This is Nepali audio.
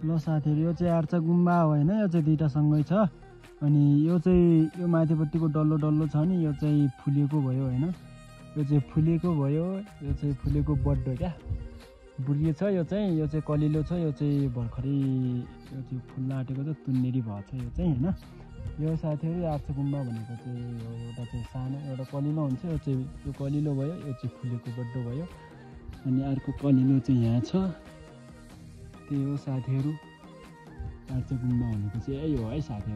ल साथीहरु यो चाहिँ आर्चा गुम्बा हो हैन यो चाहिँ दुईटा सँगै छ अनि यो चाहिँ यो माथिपट्टिको डल्लो डल्लो छ नि यो चाहिँ फुलेको भयो हैन यो चाहिँ फुलेको भयो यो चाहिँ फुलेको बड्डो क्या बुढी छ यो चाहिँ कलिलो छ यो चाहिँ भर्खरै यो चाहिँ फुल्न आँटेको छ तुन्नेरी भएको छ यो चाहिँ हैन यो साथीहरु आर्चा गुम्बा भनेको चाहिँ यो एउटा चाहिँ सानो एउटा कलिलो हुन्छ यो चाहिँ यो कलिलो भयो यो चाहिँ फुलेको बड्डो भयो अनि अर्को कलिलो चाहिँ यहाँ छ त्यही हो साथीहरु आर्चा गुम्बा भनेको चाहिँ यही हो है साथीहरु।